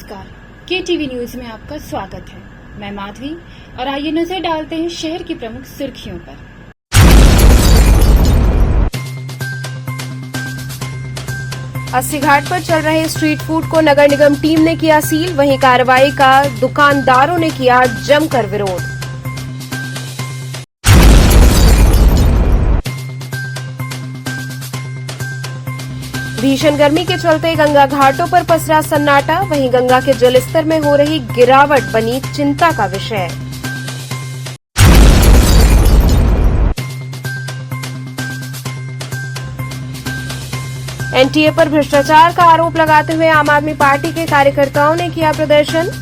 नमस्कार, KTV news में आपका स्वागत है। मैं माधवी और आइए नजर डालते हैं शहर की प्रमुख सुर्खियों पर। अस्सी घाट पर चल रहे स्ट्रीट फूड को नगर निगम टीम ने किया सील, वहीं कार्रवाई का दुकानदारों ने किया जमकर विरोध। भीषण गर्मी के चलते गंगा घाटों पर पसरा सन्नाटा, वहीं गंगा के जलस्तर में हो रही गिरावट बनी चिंता का विषय। एनटीए पर भ्रष्टाचार का आरोप लगाते हुए आम आदमी पार्टी के कार्यकर्ताओं ने किया प्रदर्शन।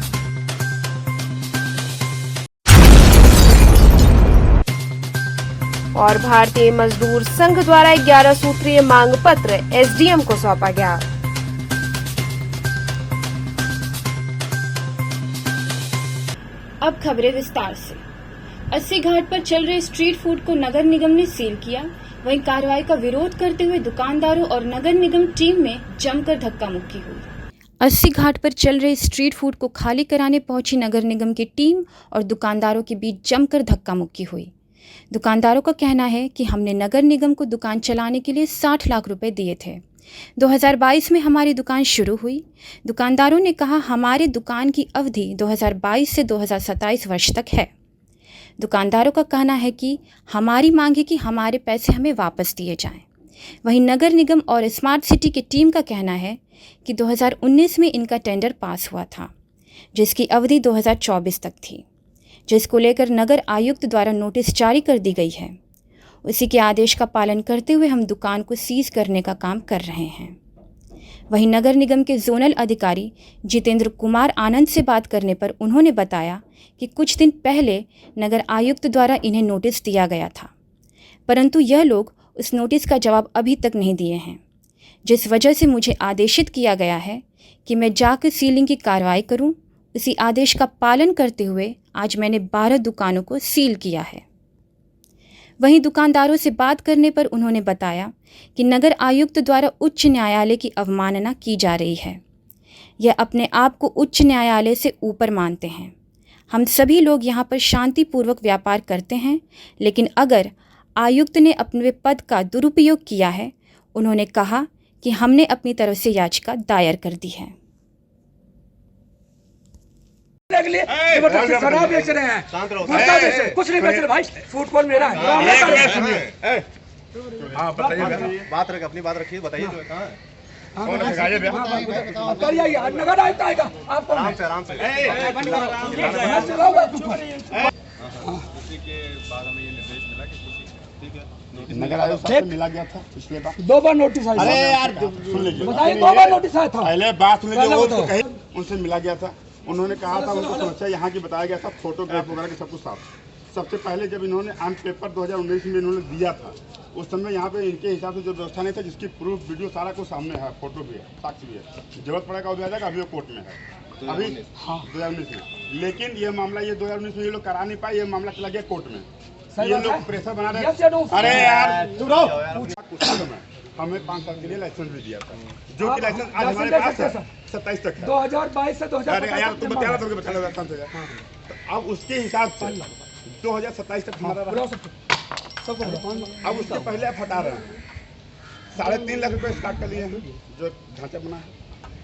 और भारतीय मजदूर संघ द्वारा 11 सूत्रीय मांग पत्र एसडीएम को सौंपा गया। अब खबरें विस्तार से। अस्सी घाट पर चल रहे स्ट्रीट फूड को नगर निगम ने सील किया, वहीं कार्रवाई का विरोध करते हुए दुकानदारों और नगर निगम टीम में जमकर धक्का मुक्की हुई। अस्सी घाट पर चल रहे स्ट्रीट फूड को खाली कराने पहुंची नगर निगम की टीम और दुकानदारों के बीच जमकर धक्का मुक्की हुई। दुकानदारों का कहना है कि हमने नगर निगम को दुकान चलाने के लिए 60 लाख रुपए दिए थे। 2022 में हमारी दुकान शुरू हुई। दुकानदारों ने कहा हमारी दुकान की अवधि 2022 से 2027 वर्ष तक है। दुकानदारों का कहना है कि हमारी मांग है कि हमारे पैसे हमें वापस दिए जाएं। वहीं नगर निगम और स्मार्ट सिटी की टीम का कहना है कि 2019 में इनका टेंडर पास हुआ था, जिसकी अवधि 2024 तक थी, जिसको लेकर नगर आयुक्त द्वारा नोटिस जारी कर दी गई है। उसी के आदेश का पालन करते हुए हम दुकान को सीज करने का काम कर रहे हैं। वहीं नगर निगम के जोनल अधिकारी जितेंद्र कुमार आनंद से बात करने पर उन्होंने बताया कि कुछ दिन पहले नगर आयुक्त द्वारा इन्हें नोटिस दिया गया था, परंतु यह लोग उस नोटिस का जवाब अभी तक नहीं दिए हैं, जिस वजह से मुझे आदेशित किया गया है कि मैं जाकर सीलिंग की कार्रवाई करूं। उसी आदेश का पालन करते हुए आज मैंने 12 दुकानों को सील किया है। वहीं दुकानदारों से बात करने पर उन्होंने बताया कि नगर आयुक्त द्वारा उच्च न्यायालय की अवमानना की जा रही है। यह अपने आप को उच्च न्यायालय से ऊपर मानते हैं। हम सभी लोग यहाँ पर शांतिपूर्वक व्यापार करते हैं, लेकिन अगर आयुक्त ने अपने पद का दुरुपयोग किया है, उन्होंने कहा कि हमने अपनी तरफ से याचिका दायर कर दी है। शराब बेच रहे हैं, कुछ नहीं बेच रहे भाई, फूड कॉर्ट मेरा है। हाँ बताइए, बात रखिए, अपनी बात रखिए, बताइए कहाँ है? नगर आयुक्त आएगा आपको आराम से आराम से। नगर आयुक्त से मिला गया था पिछले बार, 2 बार नोटिस आया। अरे यार सुन लीजिए, बताइए 2 बार नोटिस आया था। पहले बात सुन लीजिए, वो तो कहीं उनसे मिला गया था। उन्होंने कहा था उनको समस्या यहाँ की बताया गया था, फोटोग्राफ वगैरह के सब कुछ साफ। सबसे पहले जब इन्होंने ऑन पेपर 2019 में इन्होंने दिया था, उस समय यहाँ पे इनके हिसाब से जो व्यवस्था नहीं था, जिसकी प्रूफ वीडियो सारा कुछ सामने है, फोटो भी है, साक्ष्य भी है। जरूरत पड़ेगा वो आ जाएगा, अभी वो कोर्ट में है, अभी 2019 में। लेकिन ये मामला ये 2019 में ये लोग करा नहीं पाए, ये मामला चला गया कोर्ट में। ये लोग प्रेशर बना रहे हैं। अरे यार चुप रहो। हमें 5 साल के लिए लाइसेंस भी दिया था, जो कि लाइसेंस आज हमारे पास है 27 तक है। 2022 से 2025 अरे यार तुम बता रहा था, अब उसके हिसाब से 2027 तक हमारा रहा। अब उसके पहले आप हटा रहे हैं। 3.5 लाख रुपए स्टार्ट कर लिए हैं, जो ढांचा बना है।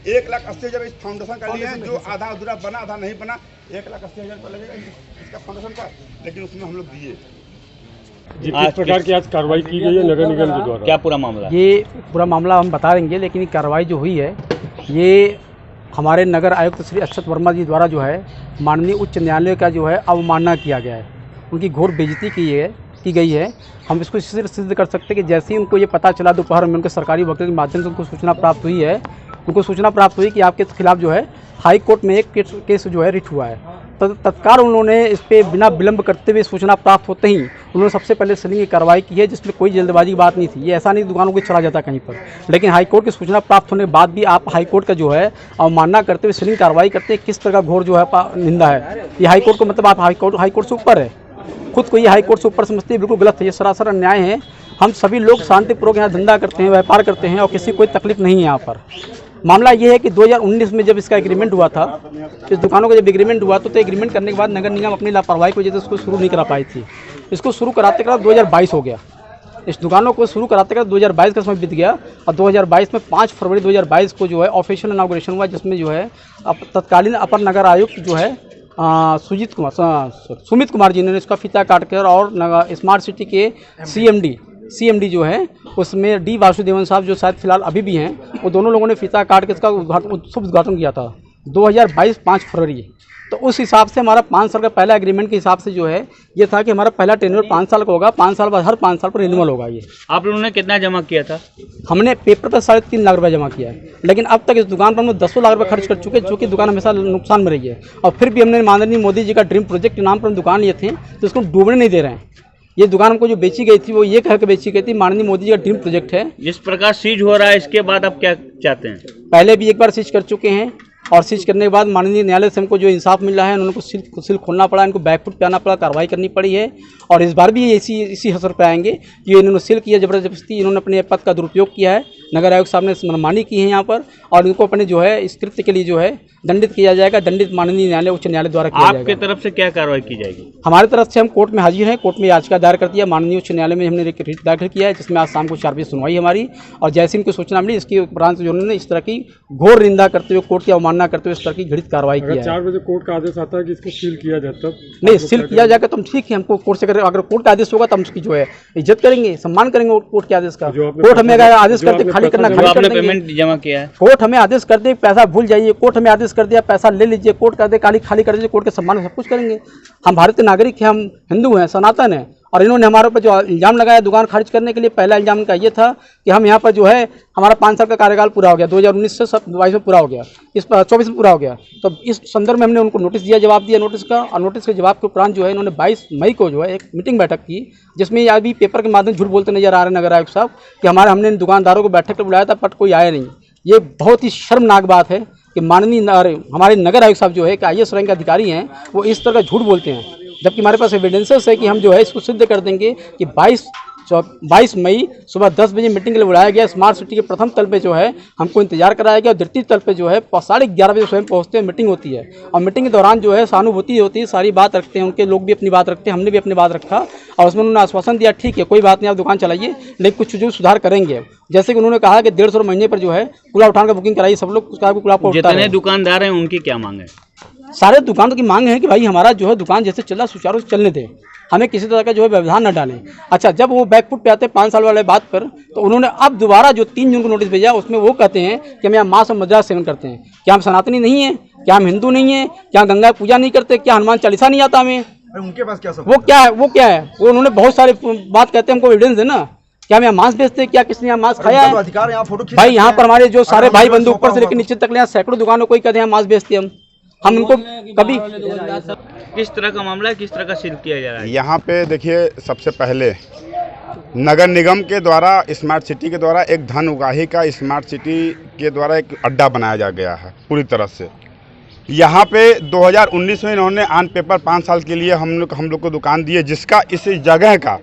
1,80,000 इस फाउंडेशन का लिए हैं, जो आधा अधूरा बना, आधा नहीं बना। 1,80,000 रुपये लगेगा इसका फाउंडेशन का, लेकिन उसमें हम लोग दिए। जी, किस प्रकार की आज कार्रवाई की गई है नगर निगम के द्वारा? क्या पूरा मामला? ये पूरा मामला हम बता देंगे, लेकिन ये कार्रवाई जो हुई है, ये हमारे नगर आयुक्त श्री अक्षत वर्मा जी द्वारा जो है माननीय उच्च न्यायालय का जो है अवमानना किया गया है। उनकी घोर बेइज्जती की गई है। हम इसको सिद्ध कर सकते हैं कि जैसे ही उनको ये पता चला, दोपहर में उनके सरकारी वकील के माध्यम से उनको सूचना प्राप्त हुई है, कि आपके खिलाफ जो है हाई कोर्ट में एक केस जो है रिट हुआ है। तत्काल उन्होंने इस पर बिना विलंब करते हुए सूचना प्राप्त होते ही उन्होंने सबसे पहले सीलिंग की कार्रवाई की है, जिसमें कोई जल्दबाजी की बात नहीं थी। ये ऐसा नहीं दुकानों को चला जाता कहीं पर, लेकिन हाईकोर्ट की सूचना प्राप्त होने के बाद भी आप हाईकोर्ट का जो है अवमानना करते हुए सीलिंग कार्रवाई करते हैं, किस तरह का घोर जो है निंदा है। ये हाईकोर्ट को मतलब आप हाईकोर्ट से ऊपर है, खुद को ये हाईकोर्ट से ऊपर समझते हैं, बिल्कुल गलत है, ये सरासर अन्याय है। हम सभी लोग शांतिपूर्वक यहाँ धंधा करते हैं, व्यापार करते हैं और किसी कोई तकलीफ नहीं है यहाँ पर। मामला ये है कि 2019 में जब इसका एग्रीमेंट हुआ था, इस दुकानों का जब एग्रीमेंट हुआ तो एग्रीमेंट करने के बाद नगर निगम अपनी लापरवाही की वजह से उसको शुरू नहीं करा पाई थी। इसको शुरू कराते कराते 2022 हो गया। इस दुकानों को शुरू कराते कराते 2022 का समय बीत गया और 2022 में 5 फरवरी 2022 को जो है ऑफिशियल इनॉग्रेशन हुआ, जिसमें जो है तत्कालीन अपर नगर आयुक्त जो है सुमित कुमार जी ने इसका फीता काटकर और स्मार्ट सिटी के सीएमडी जो है उसमें डी वासुदेवन साहब जो शायद फिलहाल अभी भी हैं, वो दोनों लोगों ने फीता काट के इसका उद्घाटन किया था 2022 5 फरवरी। तो उस हिसाब से हमारा 5 साल का पहला एग्रीमेंट के हिसाब से जो है ये था कि हमारा पहला टेन्योर 5 साल का होगा, 5 साल बाद हर 5 साल पर रिन्यूअल होगा। ये आप लोगों ने कितना जमा किया था? हमने पेपर पर 3.5 लाख रुपये जमा किया है, लेकिन अब तक इस दुकान पर हम 10 लाख रुपये खर्च कर चुके हैं, जो कि दुकान हमेशा नुकसान में रही है। और फिर भी हमने माननीय मोदी जी का ड्रीम प्रोजेक्ट के नाम पर हम दुकान लिए थे, तो इसको डूबने नहीं दे रहे हैं। ये दुकान हमको जो बेची गई थी वो ये कह के बेची गई थी माननीय मोदी जी का ड्रीम प्रोजेक्ट है। जिस प्रकार सीज हो रहा है इसके बाद आप क्या चाहते हैं? पहले भी एक बार सीज कर चुके हैं और सीज करने के बाद माननीय न्यायालय से हमको जो इंसाफ मिल रहा है, उन्होंने को सील खोलना पड़ा, इनको बैकफुट पे आना पड़ा, कार्रवाई करनी पड़ी है। और इस बार भी इसी हसर पे आएंगे कि इन्होंने सील किया जबरदस्ती, इन्होंने अपने पद का दुरुपयोग किया है। नगर आयोग साहब ने मनमानी की है यहाँ पर और इनको अपने जो है इस कृत्य के लिए जो है दंडित किया जाएगा। दंडित माननीय न्यायालय उच्च न्यायालय द्वारा किया जाएगा। आपके तरफ से क्या कार्रवाई की जाएगी? हमारी तरफ से हम कोर्ट में हाजिर हैं, कोर्ट में याचिका दायर कर दिया, माननीय उच्च न्यायालय में हमने रिट दाखिल किया है, जिसमें आज शाम को 4 बजे सुनवाई हमारी। और जैसे इनको सूचना मिली इसके उपरांत जो उन्होंने इस तरह की घोर निंदा करते हुए, कोर्ट की अवमानना करते हुए इस तरह की घृणित कार्रवाई की है। 4 बजे कोर्ट का आदेश आता है कि इसको सील किया जाए, तब नहीं सील किया जाएगा तो हम ठीक है, हमको कोर्ट से अगर कोर्ट का आदेश होगा तो हम उसकी जो है इज्जत करेंगे, सम्मान करेंगे कोर्ट के आदेश का। कोर्ट हमें अगर आदेश करते खाली करना पेमेंट जमा किया है, कोर्ट हमें आदेश कर दे पैसा भूल जाइए, कोर्ट हमें आदेश कर दिया पैसा ले लीजिए, कोर्ट कर दे खाली कर दीजिए, कोर्ट के सम्मान में सब कुछ करेंगे। हम भारतीय नागरिक हैं, हम हिंदू हैं, सनातन हैं। और इन्होंने हमारे ऊपर जो इल्ज़ाम लगाया दुकान खारिज करने के लिए, पहला इल्ज़ाम इनका ये था कि हम यहाँ पर जो है हमारा 5 साल का कार्यकाल पूरा हो गया, 2019 से 22 में पूरा हो गया, इस 24 में पूरा हो गया। तो इस संदर्भ में हमने उनको नोटिस दिया, जवाब दिया नोटिस का, और नोटिस के जवाब के उपरांत जो है इन्होंने 22 मई को जो है एक मीटिंग बैठक की, जिसमें अभी पेपर के माध्यम झूठ बोलते नजर आ रहे हैं नगर आयुक्त साहब कि हमने इन दुकानदारों को बैठक पर बुलाया था बट कोई आया नहीं। ये बहुत ही शर्मनाक बात है कि माननीय हमारे नगर आयुक्त साहब जो है कि IAS रैंक के अधिकारी हैं, वो इस तरह का झूठ बोलते हैं, जबकि हमारे पास एविडेंसेस है कि हम जो है इसको सिद्ध कर देंगे कि 22 मई सुबह 10 बजे मीटिंग के लिए बुलाया गया। स्मार्ट सिटी के प्रथम तल पे जो है हमको इंतजार कराया गया और द्वितीय तल पे जो है 11:30 बजे स्वयं पहुंचते हैं, मीटिंग होती है। और मीटिंग के दौरान जो है सहानुभूति होती है, सारी बात रखते हैं, उनके लोग भी अपनी बात रखते हैं, हमने भी अपनी बात रखा और उसमें उन्होंने आश्वासन दिया ठीक है कोई बात नहीं आप दुकान चलाइए, लेकिन कुछ जो सुधार करेंगे। जैसे कि उन्होंने कहा कि 150 महीने पर जो है कूड़ा उठाने का बुकिंग कराइए, सब लोग कूड़ा को जितने दुकानदार हैं उनकी क्या मांग है? सारे दुकानों की मांग है कि भाई हमारा जो है दुकान जैसे चल रहा सुचारू चलने दें, हमें किसी तरह का जो है व्यवधान न डालें। अच्छा, जब वो बैकफुट पे आते हैं 5 साल वाले बात पर, तो उन्होंने अब दोबारा जो 3 जून को नोटिस भेजा उसमें वो कहते हैं कि हम यहाँ मांस और मदिरा सेवन करते हैं। क्या हम सनातनी नहीं है? क्या हम हिंदू नहीं है? क्या गंगा पूजा नहीं करते? क्या हनुमान चालीसा नहीं आता हमें? उनके पास क्या सब वो क्या है वो उन्होंने बहुत सारे बात कहते हैं, हमको एविडेंस है ना। क्या हम यहाँ मांस बेचते हैं? क्या किसने यहाँ मांस खाया है? अधिकार यहाँ फोटो भाई यहाँ पर हमारे जो सारे भाई बंधु ऊपर से लेकर नीचे तक यहाँ सैकड़ों दुकानों कोई कहते हैं मांस बेचते हैं हम उनको कभी। किस तरह का मामला है, किस तरह का सील किया जा रहा है? यहाँ पे देखिए, सबसे पहले नगर निगम के द्वारा स्मार्ट सिटी के द्वारा एक धन उगाही का स्मार्ट सिटी के द्वारा एक अड्डा बनाया जा गया है पूरी तरह से। यहाँ पे 2019 में इन्होंने ऑन पेपर 5 साल के लिए हम लोग को दुकान दी है, जिसका इस जगह का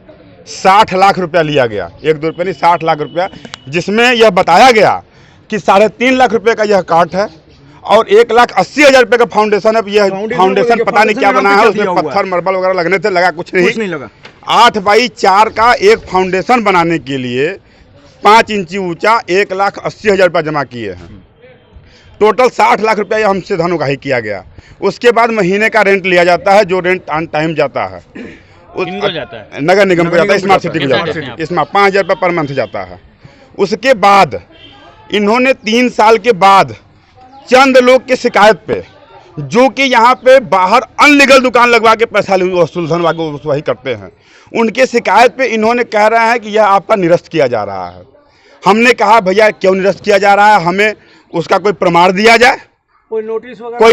60 लाख रुपया लिया गया, 1-2 रुपये नहीं 60 लाख रुपया, जिसमें यह बताया गया कि 3.5 लाख रुपये का यह काट है और 1,80,000 रुपये का फाउंडेशन है। यह फाउंडेशन पता नहीं क्या बना है, उसमें पत्थर मार्बल वगैरह लगने थे, लगा कुछ नहीं लगा। 8x4 का एक फाउंडेशन बनाने के लिए 5 इंची ऊंचा 1,80,000 रुपये जमा किए हैं। टोटल 60 लाख रुपया हमसे धन उगाही किया गया। उसके बाद महीने का रेंट लिया जाता है, जो रेंट ऑन टाइम जाता है, जाता है नगर निगम को जाता है, स्मार्ट सिटी को जाता है, इसमें 5,000 रुपये पर मंथ जाता है। उसके बाद इन्होंने 3 साल के बाद चंद लोग की शिकायत पे, जो कि यहाँ पे बाहर अनलीगल दुकान लगवा के पैसा वसूली करते हैं, उनके शिकायत पे इन्होंने कह रहे हैं कि यह आपका निरस्त किया जा रहा है। हमने कहा भैया क्यों निरस्त किया जा रहा है, हमें उसका कोई प्रमाण दिया जाए, कोई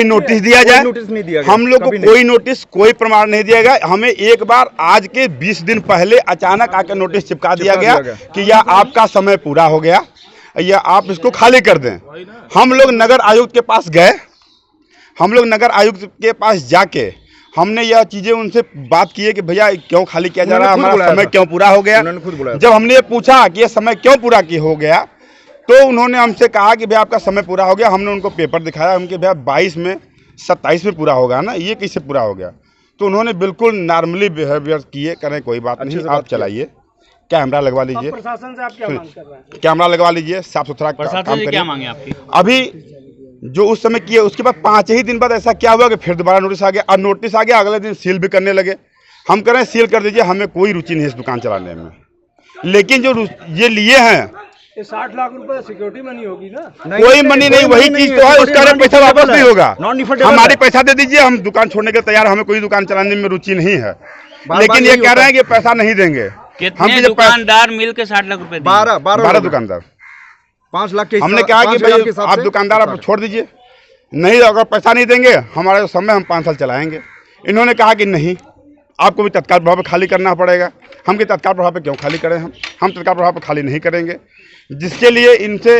नोटिस दिया जाए। नोटिस नहीं दिया गया, हम लोग को कोई नोटिस कोई प्रमाण नहीं दिया गया। हमें एक बार आज के 20 दिन पहले अचानक आकर नोटिस चिपका दिया गया कि यह आपका समय पूरा हो गया, या आप इसको खाली कर दें। हम लोग नगर आयुक्त के पास गए, हम लोग नगर आयुक्त के पास जाके हमने यह चीज़ें उनसे बात की है कि भैया क्यों खाली किया जा रहा है, हमारा समय क्यों पूरा हो गया। जब हमने ये पूछा कि यह समय क्यों पूरा हो गया, तो उन्होंने हमसे कहा कि भैया आपका समय पूरा हो गया। हमने उनको पेपर दिखाया, उनके भैया 22 में 27 में पूरा होगा ना, ये कैसे पूरा हो गया। तो उन्होंने बिल्कुल नॉर्मली बिहेवियर किए, करें कोई बात नहीं, आप चलाइए, कैमरा लगवा लीजिए, प्रशासन से आप क्या मांग कर रहे हैं? कैमरा लगवा लीजिए, साफ सुथरा काम करिए। क्या मांगे आपकी? अभी जो उस समय किए, उसके बाद 5 ही दिन बाद ऐसा क्या हुआ कि फिर दोबारा नोटिस आ गया, और नोटिस आ गया अगले दिन सील भी करने लगे। हम कह रहे हैं सील कर दीजिए, हमें कोई रुचि नहीं है इस दुकान चलाने में, लेकिन जो ये लिए हैं 60 लाख रुपए सिक्योरिटी मनी होगी ना? कोई मनी नहीं, वही चीज तो है, उसका पैसा वापस नहीं होगा। हमारे पैसा दे दीजिए, हम दुकान छोड़ने के तैयार, हमें कोई दुकान चलाने में रुचि नहीं है, लेकिन ये कह रहे हैं कि पैसा नहीं देंगे। कितने दुकानदार मिल के 60 लाख रुपए? 12 दुकानदार, 5 लाख के। हमने कहा कि भाई आप दुकानदार आप छोड़ दीजिए, नहीं अगर पैसा नहीं देंगे हमारा समय हम 5 साल चलाएंगे। इन्होंने कहा कि नहीं, आपको भी तत्काल प्रभाव पर खाली करना पड़ेगा। हम कि तत्काल प्रभाव पर क्यों खाली करें, हम तत्काल प्रभाव पर खाली नहीं करेंगे। जिसके लिए इनसे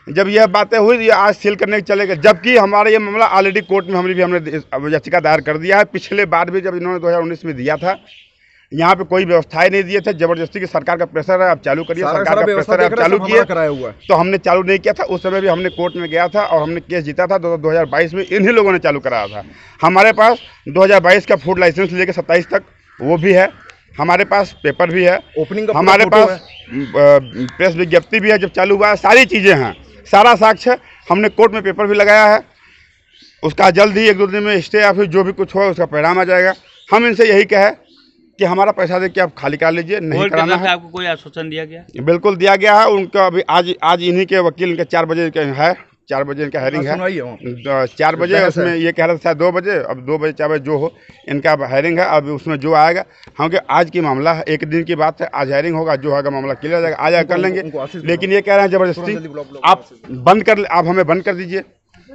जब यह बातें हुई, ये आज सील करने के चले गए, जबकि हमारा ये मामला ऑलरेडी कोर्ट में हमने याचिका दायर कर दिया है। पिछले बार भी जब इन्होंने 2019 में दिया था, यहाँ पे कोई व्यवस्थाएं नहीं दिए थे, जबरदस्ती की सरकार का प्रेशर है आप चालू करिए, सरकार का प्रेशर है आप चालू किए, तो हमने चालू नहीं किया था। उस समय भी हमने कोर्ट में गया था और हमने केस जीता था। 2022 में इन्हीं लोगों ने चालू कराया था। हमारे पास 2022 का फूड लाइसेंस लेके 27 तक वो भी है, हमारे पास पेपर भी है, ओपनिंग का हमारे पास प्रेस विज्ञप्ति भी है जब चालू हुआ है, सारी चीज़ें हैं, सारा साक्ष्य हमने कोर्ट में पेपर भी लगाया है। उसका जल्द ही 1-2 दिन में स्टे या फिर जो भी कुछ हो उसका परिणाम आ जाएगा। हम इनसे यही कहे कि हमारा पैसा दे के आप खाली करा लीजिए, नहीं कराना है। आपको कोई आश्वासन दिया गया? बिल्कुल दिया गया है। उनका अभी आज इन्हीं के वकील इनके 4 बजे है, 4 बजे इनका हेयरिंग है, 4 बजे उसमें ये कह रहे थे 2 बजे, अब 2 बजे 4 बजे जो हो इनका हेयरिंग है। अब उसमें जो आएगा, हम आज की मामला है, 1 दिन की बात है, आज हेयरिंग होगा, जो होगा मामला क्लियर हो जाएगा, आ जाएगा कर लेंगे। लेकिन ये कह रहे हैं जबरदस्ती आप हमें बंद कर दीजिए।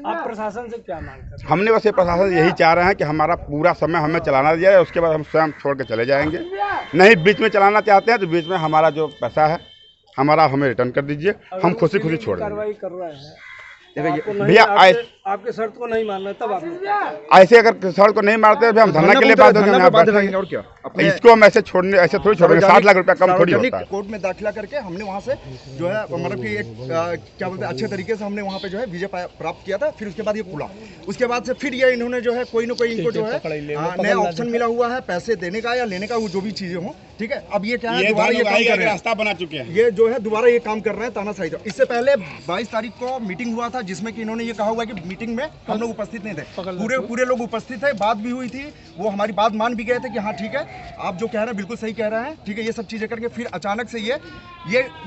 आप प्रशासन से क्या मांग कर? हमने बस ये प्रशासन यही चाह रहे हैं कि हमारा पूरा समय हमें चलाना दिया है, उसके बाद हम स्वयं छोड़ के चले जाएंगे। नहीं बीच में चलाना चाहते हैं तो बीच में हमारा जो पैसा है हमारा हमें रिटर्न कर दीजिए, हम खुशी छोड़ देंगे। कार्रवाई कर रहे हैं भैया, आपके शर्त को नहीं मानना तब आप ऐसे अगर शर्त को नहीं मारते हम धरना के लिए बात होगी और क्या। इसको हम ऐसे छोड़ने, ऐसे थोड़ी छोड़ेंगे, 60 लाख रुपया कम थोड़ी होता है। कोर्ट में दाखिला करके हमने वहाँ से जो है मतलब कि एक क्या बोलते हैं अच्छे तरीके से हमने वहाँ पे जो है विजय प्राप्त किया था। फिर उसके बाद ये खुला, उसके बाद से फिर ये इन्होंने जो है कोई ना कोई इनको जो है नया ऑप्शन मिला हुआ है पैसे देने का या लेने का, वो जो भी चीजें हों, ठीक है। अब ये क्या है, दोबारा ये काम कर रहे हैं, रास्ता बना चुके हैं, ये जो है दोबारा ये काम कर रहे हैं तानाशाही। इससे पहले 22 तारीख को मीटिंग हुआ था जिसमें कि इन्होंने ये कहा हुआ है कि मीटिंग में हम लोग उपस्थित नहीं थे, पूरे लोग उपस्थित थे, बात भी हुई थी, वो हमारी बात मान भी गए थे कि हाँ ठीक है आप जो कह रहे हैं बिल्कुल सही कह रहे हैं, ठीक है। ये सब चीजें करके फिर अचानक से ये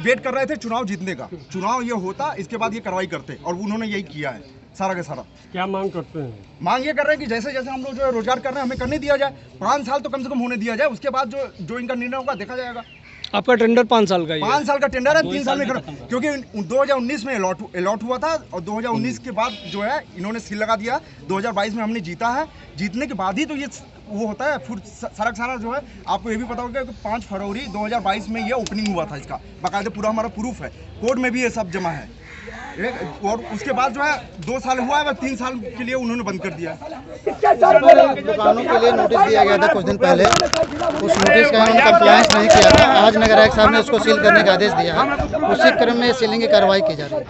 वेट कर रहे थे चुनाव जीतने का, चुनाव ये होता इसके बाद ये कार्रवाई करते, और उन्होंने यही किया है सारा का सारा। क्या मांग करते हैं? मांग ये कर रहे हैं कि जैसे जैसे हम लोग जो है रोजगार कर रहे हैं हमें करने दिया जाए, 5 साल तो कम से कम होने दिया जाए, उसके बाद जो इनका निर्णय होगा देखा जाएगा। आपका टेंडर 5 साल का ही 5 साल का टेंडर है, 3 साल में क्योंकि 2019 में अलॉट हुआ था और 2019 के बाद जो है इन्होंने सील लगा दिया। 2022 में हमने जीता है, जीतने के बाद ही तो ये वो होता है फिर सारा जो है। आपको ये भी पता होगा कि 5 फरवरी 2022 में ये ओपनिंग हुआ था, इसका बाकायदा पूरा हमारा प्रूफ है, कोर्ट में भी ये सब जमा है। और उसके बाद जो है 2 साल हुआ है, 3 साल के लिए उन्होंने बंद कर दिया। दुकानों के लिए नोटिस दिया गया था कुछ दिन पहले, उस नोटिस का उन्होंने कंप्लायंस नहीं किया था। आज नगर आयुक्त साहब ने उसको सील करने का आदेश दिया है, उसी क्रम में सीलिंग की कार्रवाई की जा रही है।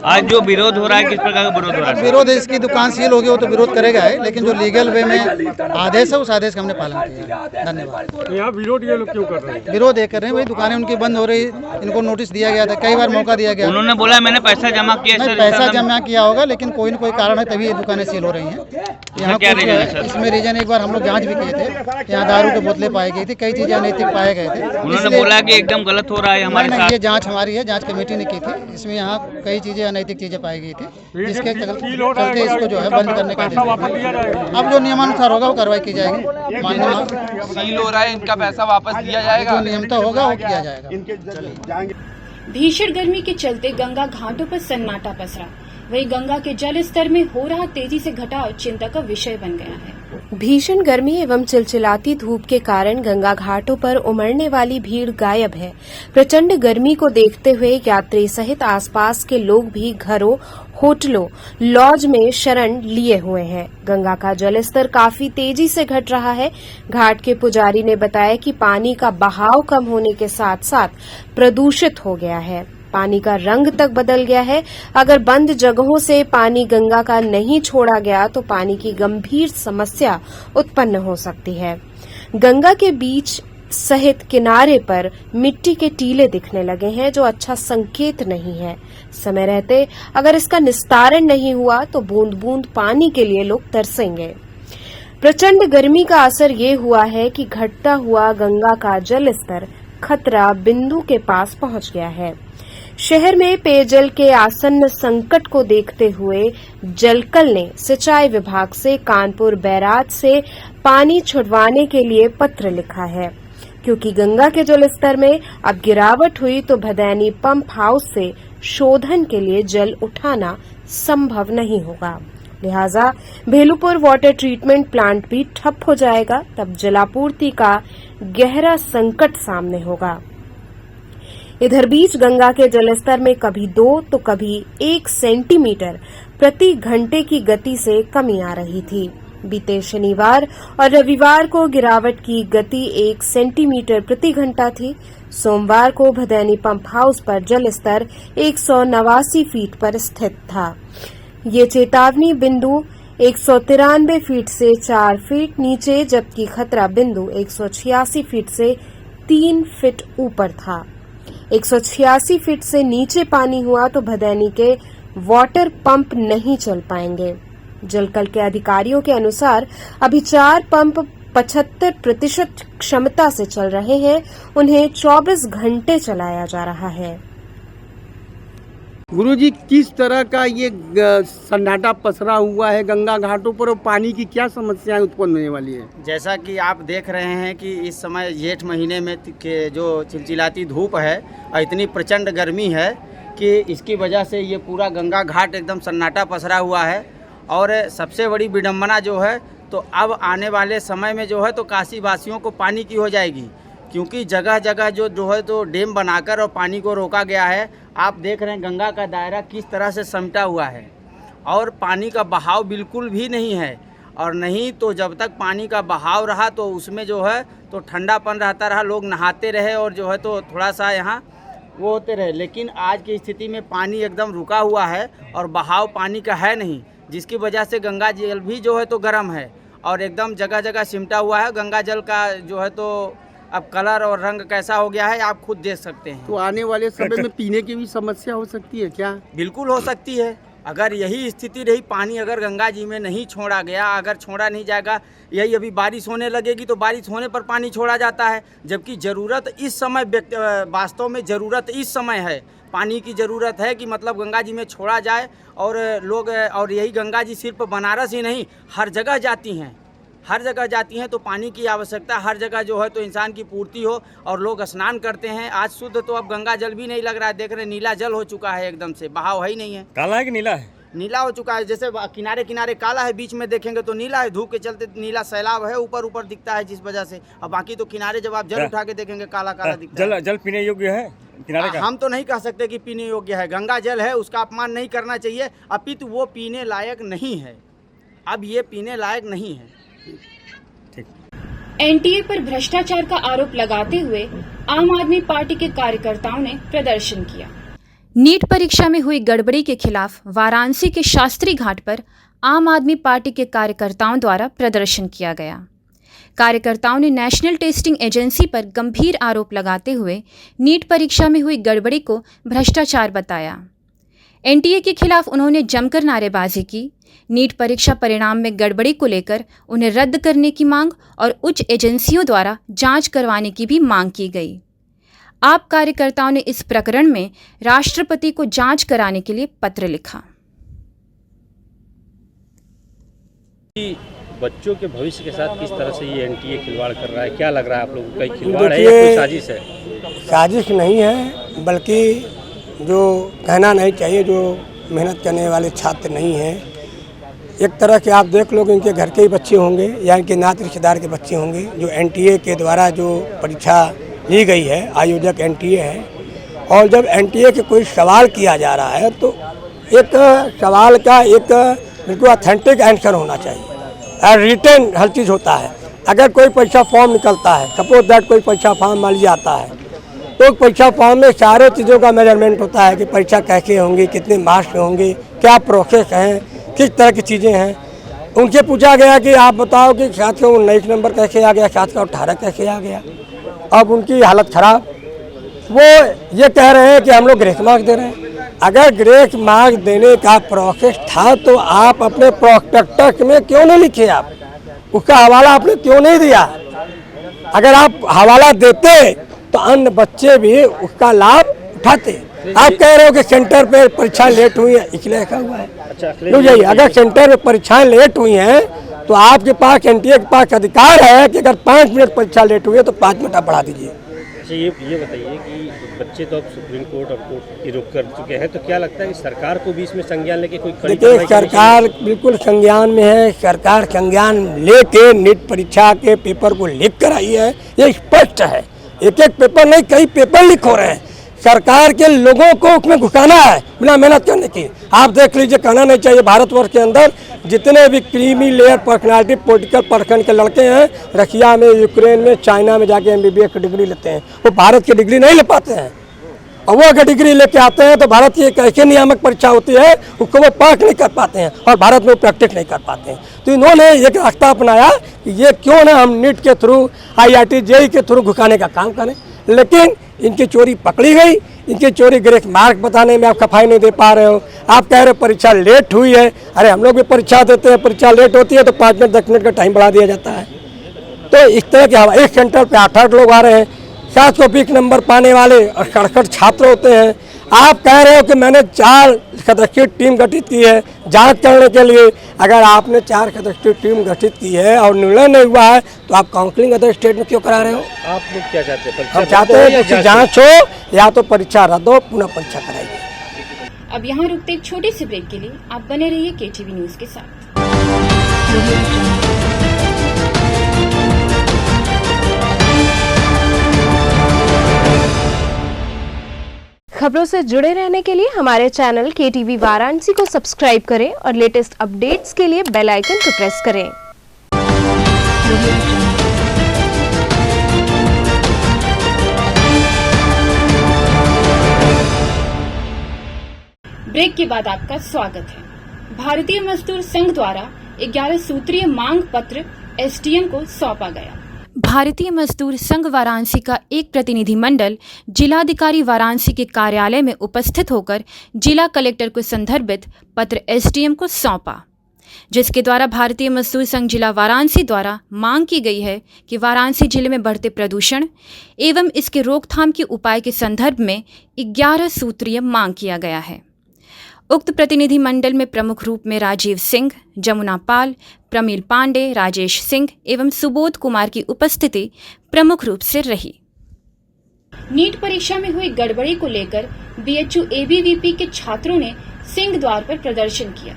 आज जो विरोध हो रहा है, किस प्रकार का विरोध हो रहा है? विरोध, इसकी दुकान सील होगी वो तो विरोध करेगा है, लेकिन जो लीगल वे में आदेश है उस आदेश का हमने पालन किया है। धन्यवाद। यहाँ विरोध ये लोग क्यों कर रहे हैं? विरोध ये कर रहे हैं भाई दुकानें उनकी बंद हो रही, इनको नोटिस दिया गया था, कई बार मौका दिया गया। उन्होंने बोला मैंने पैसा जमा किया, पैसा जमा किया होगा, लेकिन कोई न कोई कारण है तभी ये दुकानें सील हो रही हैं। यहाँ इसमें रीजन एक बार हम लोग जांच भी किए थे, यहाँ दारू के बोतलें पाई गई थी, कई चीजें अनैतिक पाए गए थे। उन्होंने बोला कि एकदम गलत हो रहा है हमारे साथ। ये जांच हमारी है, जांच कमेटी ने की थी, इसमें यहाँ कई चीजें अनैतिक चीजें पाई गई थी, जिसके चलते इसको जो है बंद करने का आदेश। अब जो नियमानुसार होगा वो कार्रवाई की जाएगी। माननीय सील हो रहा है, इनका पैसा वापस दिया जाएगा, जो नियमता होगा वो किया जाएगा। भीषण गर्मी के चलते गंगा घाटों पर सन्नाटा पसरा, वहीं गंगा के जल स्तर में हो रहा तेजी से घटाव चिंता का विषय बन गया है। भीषण गर्मी एवं चिलचिलाती धूप के कारण गंगा घाटों पर उमड़ने वाली भीड़ गायब है। प्रचंड गर्मी को देखते हुए यात्री सहित आसपास के लोग भी घरों, होटलों, लॉज में शरण लिए हुए हैं। गंगा का जलस्तर काफी तेजी से घट रहा है। घाट के पुजारी ने बताया कि पानी का बहाव कम होने के साथ साथ प्रदूषित हो गया है। पानी का रंग तक बदल गया है। अगर बंद जगहों से पानी गंगा का नहीं छोड़ा गया तो पानी की गंभीर समस्या उत्पन्न हो सकती है। गंगा के बीच सहित किनारे पर मिट्टी के टीले दिखने लगे हैं, जो अच्छा संकेत नहीं है। समय रहते अगर इसका निस्तारण नहीं हुआ तो बूंद बूंद पानी के लिए लोग तरसेंगे। प्रचंड गर्मी का असर ये हुआ है कि घटता हुआ गंगा का जल स्तर खतरा बिंदु के पास पहुंच गया है। शहर में पेयजल के आसन्न संकट को देखते हुए जलकल ने सिंचाई विभाग से कानपुर बैराज से पानी छुड़वाने के लिए पत्र लिखा है। क्योंकि गंगा के जल स्तर में अब गिरावट हुई तो भदैनी पंप हाउस से शोधन के लिए जल उठाना संभव नहीं होगा। लिहाजा भेलूपुर वाटर ट्रीटमेंट प्लांट भी ठप हो जाएगा। तब जलापूर्ति का गहरा संकट सामने होगा। इधर बीच गंगा के जलस्तर में कभी 2 तो कभी 1 सेंटीमीटर प्रति घंटे की गति से कमी आ रही थी। बीते शनिवार और रविवार को गिरावट की गति 1 सेंटीमीटर प्रति घंटा थी। सोमवार को भदैनी पंप हाउस पर जल स्तर 189 फीट पर स्थित था। ये चेतावनी बिंदु 193 फीट से 4 फीट नीचे, जबकि खतरा बिंदु 186 फीट से 3 फीट ऊपर था। 186 फीट से नीचे पानी हुआ तो भदैनी के वाटर पंप नहीं चल पाएंगे। जलकल के अधिकारियों के अनुसार अभी 4 पंप 75% क्षमता से चल रहे हैं। उन्हें 24 घंटे चलाया जा रहा है। गुरुजी, किस तरह का ये सन्नाटा पसरा हुआ है गंगा घाटों पर और पानी की क्या समस्याएं उत्पन्न होने वाली है? जैसा कि आप देख रहे हैं कि इस समय जेठ महीने में के जो चिलचिलाती धूप है और इतनी प्रचंड गर्मी है कि इसकी वजह से ये पूरा गंगा घाट एकदम सन्नाटा पसरा हुआ है। और सबसे बड़ी विडंबना जो है तो अब आने वाले समय में जो है तो काशी वासियों को पानी की हो जाएगी, क्योंकि जगह जगह जो है तो डैम बनाकर और पानी को रोका गया है। आप देख रहे हैं गंगा का दायरा किस तरह से समटा हुआ है और पानी का बहाव बिल्कुल भी नहीं है। और नहीं तो जब तक पानी का बहाव रहा तो उसमें जो है तो ठंडापन रहता रहा, लोग नहाते रहे और जो है तो थोड़ा सा यहाँ वो होते रहे। लेकिन आज की स्थिति में पानी एकदम रुका हुआ है और बहाव पानी का है नहीं, जिसकी वजह से गंगा जल भी जो है तो गर्म है और एकदम जगह जगह सिमटा हुआ है। गंगा जल का जो है तो अब कलर और रंग कैसा हो गया है आप खुद देख सकते हैं। तो आने वाले समय में पीने की भी समस्या हो सकती है क्या? बिल्कुल हो सकती है। अगर यही स्थिति रही, पानी अगर गंगा जी में नहीं छोड़ा गया, अगर छोड़ा नहीं जाएगा, यही अभी बारिश होने लगेगी तो बारिश होने पर पानी छोड़ा जाता है, जबकि ज़रूरत इस समय वास्तव में ज़रूरत इस समय है, पानी की ज़रूरत है कि मतलब गंगा जी में छोड़ा जाए। और लोग और यही गंगा जी सिर्फ बनारस ही नहीं हर जगह जाती हैं, हर जगह जाती हैं तो पानी की आवश्यकता हर जगह जो है तो इंसान की पूर्ति हो और लोग स्नान करते हैं। आज शुद्ध तो अब गंगा जल भी नहीं लग रहा है, देख रहे नीला जल हो चुका है, एकदम से बहाव है ही नहीं है। काला है कि नीला है? नीला हो चुका है, जैसे किनारे किनारे काला है, बीच में देखेंगे तो नीला है। धूप के चलते नीला सैलाब है, ऊपर ऊपर दिखता है जिस वजह से। और बाकी तो किनारे जब आप जल उठा के देखेंगे काला काला दिखता है। जल पीने योग्य है किनारे का? हम तो नहीं कह सकते कि पीने योग्य है। गंगा जल है, उसका अपमान नहीं करना चाहिए, अपितु वो पीने लायक नहीं है। अब ये पीने लायक नहीं है। एनटीए पर भ्रष्टाचार का आरोप लगाते हुए आम आदमी पार्टी के कार्यकर्ताओं ने प्रदर्शन किया। नीट परीक्षा में हुई गड़बड़ी के खिलाफ वाराणसी के शास्त्री घाट पर आम आदमी पार्टी के कार्यकर्ताओं द्वारा प्रदर्शन किया गया। कार्यकर्ताओं ने नेशनल टेस्टिंग एजेंसी पर गंभीर आरोप लगाते हुए नीट परीक्षा में हुई गड़बड़ी को भ्रष्टाचार बताया। एनटीए के खिलाफ उन्होंने जमकर नारेबाजी की। नीट परीक्षा परिणाम में गड़बड़ी को लेकर उन्हें रद्द करने की मांग और उच्च एजेंसियों द्वारा जांच करवाने की भी मांग की गई। आप कार्यकर्ताओं ने इस प्रकरण में राष्ट्रपति को जांच कराने के लिए पत्र लिखा। बच्चों के भविष्य के साथ किस तरह से ये एनटीए खिलवाड़ कर रहा है, क्या लग रहा है आप लोगों को? कई खिलवाड़ है या कोई साजिश है? साजिश नहीं है, बल्कि जो कहना नहीं चाहिए, जो मेहनत करने वाले छात्र नहीं हैं, एक तरह के आप देख लो कि इनके घर के ही बच्चे होंगे या इनके नात रिश्तेदार के बच्चे होंगे। जो एनटीए के द्वारा जो परीक्षा ली गई है, आयोजक एनटीए है, और जब एनटीए के कोई सवाल किया जा रहा है तो एक सवाल का एक बिल्कुल ऑथेंटिक आंसर होना चाहिए। रिटन हर चीज़ होता है। अगर कोई परीक्षा फॉर्म निकलता है, सपोज दैट कोई परीक्षा फॉर्म मान लिया आता है, तो परीक्षा फॉर्म में सारे चीज़ों का मेजरमेंट होता है कि परीक्षा कैसे होंगी, कितने मार्क्स होंगे, क्या प्रोसेस हैं, किस तरह की चीज़ें हैं। उनसे पूछा गया कि आप बताओ कि 719 नंबर कैसे आ गया, 718 कैसे आ गया। अब उनकी हालत ख़राब, वो ये कह रहे हैं कि हम लोग ग्रेस मार्क्स दे रहे हैं। अगर ग्रेस मार्क्स देने का प्रोसेस था तो आप अपने प्रोस्पेक्टस में क्यों नहीं लिखे, आप उसका हवाला आपने क्यों नहीं दिया। अगर आप हवाला देते तो अन्य बच्चे भी उसका लाभ उठाते। आप कह रहे हो कि सेंटर पे परीक्षाएं लेट हुई है इसलिए ऐसा हुआ है। अगर सेंटर पे परीक्षाएं लेट हुई हैं तो आपके पास एनटीए के पास अधिकार है कि अगर 5 मिनट परीक्षा लेट हुई है तो 5 मिनट आप बढ़ा दीजिए। अच्छा, ये बताइए कि बच्चे तो अब सुप्रीम कोर्ट और कोर्ट की रुख कर चुके हैं, तो क्या लगता है कि सरकार को भी इसमें संज्ञान लेके कोई कड़ी देखिए, सरकार बिल्कुल संज्ञान में है। सरकार संज्ञान लेके नीट परीक्षा के पेपर को लीक कराई है, ये स्पष्ट है। एक एक पेपर नहीं, कई पेपर लीक हो रहे हैं। सरकार के लोगों को उसमें घुसाना है बिना मेहनत करने की। आप देख लीजिए, कहना नहीं चाहिए, भारतवर्ष के अंदर जितने भी creamy layer personality political person के लड़के हैं, रशिया में, यूक्रेन में, चाइना में जाके MBBS की डिग्री लेते हैं, वो भारत की डिग्री नहीं ले पाते हैं। और वो अगर डिग्री लेके आते हैं तो भारत की एक ऐसी नियामक परीक्षा होती है उसको वो पास नहीं कर पाते हैं और भारत में वो प्रैक्टिस नहीं कर पाते हैं। तो इन्होंने एक रास्ता अपनाया कि ये क्यों ना हम नीट के थ्रू, IIT JEE के थ्रू घुसाने का काम करें। लेकिन इनकी चोरी पकड़ी गई। इनकी चोरी ग्रेस मार्क बताने में आप सफाई नहीं दे पा रहे हो। आप कह रहे हो परीक्षा लेट हुई है। अरे हम लोग भी परीक्षा देते हैं, परीक्षा लेट होती है तो 5 मिनट 10 मिनट का टाइम बढ़ा दिया जाता है। तो इस तरह के एक सेंटर पे 8-8 लोग आ रहे हैं, 720 नंबर पाने वाले और 67 छात्र होते हैं। आप कह रहे हो कि मैंने 4 सदस्यीय टीम गठित की है जांच करने के लिए। अगर आपने 4 सदस्यीय टीम गठित की है और निर्णय नहीं हुआ है तो आप काउंसलिंग अदर स्टेट में क्यों करा रहे हो? आप लोग क्या चाहते हैं? हम चाहते हैं कि जांच हो या तो परीक्षा रद्द हो, पुनः परीक्षा कराइए। अब यहाँ रुकते एक छोटे से ब्रेक के लिए आप बने रहिए KTV न्यूज के साथ। खबरों से जुड़े रहने के लिए हमारे चैनल KTV वाराणसी को सब्सक्राइब करें और लेटेस्ट अपडेट्स के लिए बेल आइकन को प्रेस करें। ब्रेक के बाद आपका स्वागत है। भारतीय मजदूर संघ द्वारा 11 सूत्रीय मांग पत्र SDM को सौंपा गया। भारतीय मजदूर संघ वाराणसी का एक प्रतिनिधिमंडल जिलाधिकारी वाराणसी के कार्यालय में उपस्थित होकर जिला कलेक्टर को संदर्भित पत्र SDM को सौंपा, जिसके द्वारा भारतीय मजदूर संघ जिला वाराणसी द्वारा मांग की गई है कि वाराणसी जिले में बढ़ते प्रदूषण एवं इसके रोकथाम के उपाय के संदर्भ में 11 सूत्रीय मांग किया गया है। उक्त प्रतिनिधिमंडल में प्रमुख रूप में राजीव सिंह, जमुना पाल, प्रमील पांडे, राजेश सिंह एवं सुबोध कुमार की उपस्थिति प्रमुख रूप से रही। नीट परीक्षा में हुई गड़बड़ी को लेकर BHU ABVP के छात्रों ने सिंह द्वार पर प्रदर्शन किया।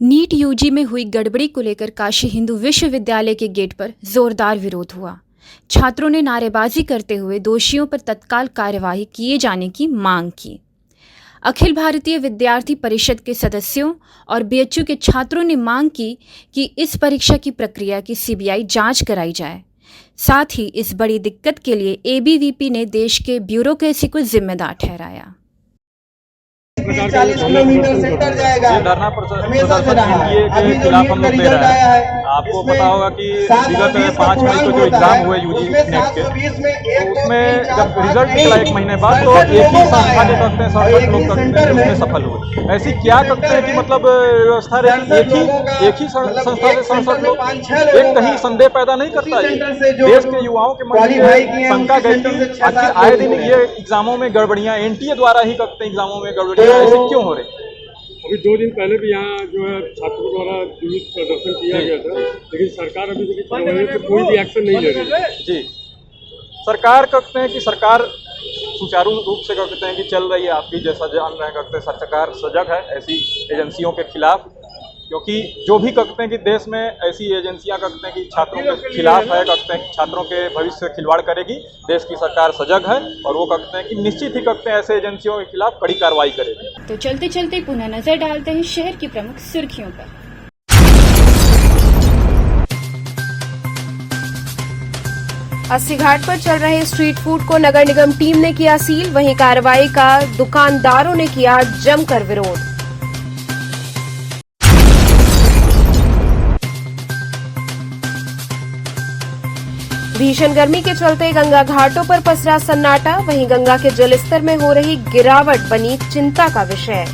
नीट UG में हुई गड़बड़ी को लेकर काशी हिंदू विश्वविद्यालय के गेट पर जोरदार विरोध हुआ। छात्रों ने नारेबाजी करते हुए दोषियों पर तत्काल कार्यवाही किए जाने की मांग की। अखिल भारतीय विद्यार्थी परिषद के सदस्यों और BHU के छात्रों ने मांग की कि इस परीक्षा की प्रक्रिया की CBI जांच कराई जाए। साथ ही इस बड़ी दिक्कत के लिए ABVP ने देश के ब्यूरोक्रेसी को जिम्मेदार ठहराया। 40 किलोमीटर सेंटर जाएगा। धरना प्रदर्शन के खिलाफ हम लोग दे रहे हैं। आपको पता होगा कि विगत 5 मई को जो एग्जाम हुए UG नेट के, तो उसमें जब रिजल्ट निकला 1 महीने बाद तो एक ही संस्था के करते हैं 67 लोग करते हैं उसमें सफल हुए। ऐसी क्या करते हैं कि मतलब व्यवस्था रही एक ही संस्था से 67 लोग, एक कहीं संदेह पैदा नहीं करता है। देश के युवाओं के मन में शंका गई थी आखिर आए दिन ये एग्जामों में गड़बड़ियाँ NTA द्वारा ही करते हैं, एग्जामों में गड़बड़ियाँ ऐसे क्यों हो रही? अभी 2 दिन पहले भी यहाँ जो है छात्रों द्वारा जुलूस प्रदर्शन किया गया था, लेकिन सरकार अभी तक कोई भी एक्शन नहीं ले रही। जी, सरकार कहते हैं कि सरकार सुचारू रूप से कहते हैं कि चल रही है, आप भी जैसा जान रहे हैं कहते हैं सरकार सजग है ऐसी एजेंसियों के खिलाफ, क्योंकि जो भी कहते हैं कि देश में ऐसी एजेंसियां कहते हैं कि छात्रों के खिलाफ है, कहते हैं कि छात्रों के भविष्य से खिलवाड़ करेगी, देश की सरकार सजग है और वो कहते हैं कि निश्चित ही कहते हैं ऐसे एजेंसियों के खिलाफ कड़ी कार्रवाई करेगी। तो चलते चलते पुनः नजर डालते हैं शहर की प्रमुख सुर्खियों पर। अस्सी घाट पर चल रहे स्ट्रीट फूड को नगर निगम टीम ने किया सील, वहीं कार्रवाई का दुकानदारों ने किया जमकर विरोध। भीषण गर्मी के चलते गंगा घाटों पर पसरा सन्नाटा, वहीं गंगा के जलस्तर में हो रही गिरावट बनी चिंता का विषय।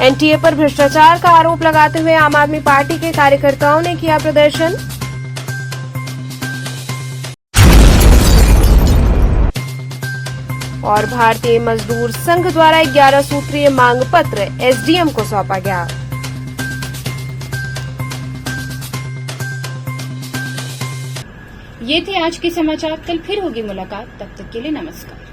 एनटीए पर भ्रष्टाचार का आरोप लगाते हुए आम आदमी पार्टी के कार्यकर्ताओं ने किया प्रदर्शन। और भारतीय मजदूर संघ द्वारा 11 सूत्रीय मांग पत्र एसडीएम को सौंपा गया। ये थे आज के समाचार। कल फिर होगी मुलाकात, तब तक के लिए नमस्कार।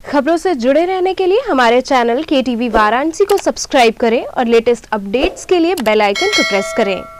खबरों से जुड़े रहने के लिए हमारे चैनल KTV वाराणसी को सब्सक्राइब करें और लेटेस्ट अपडेट्स के लिए बेल आइकन को प्रेस करें।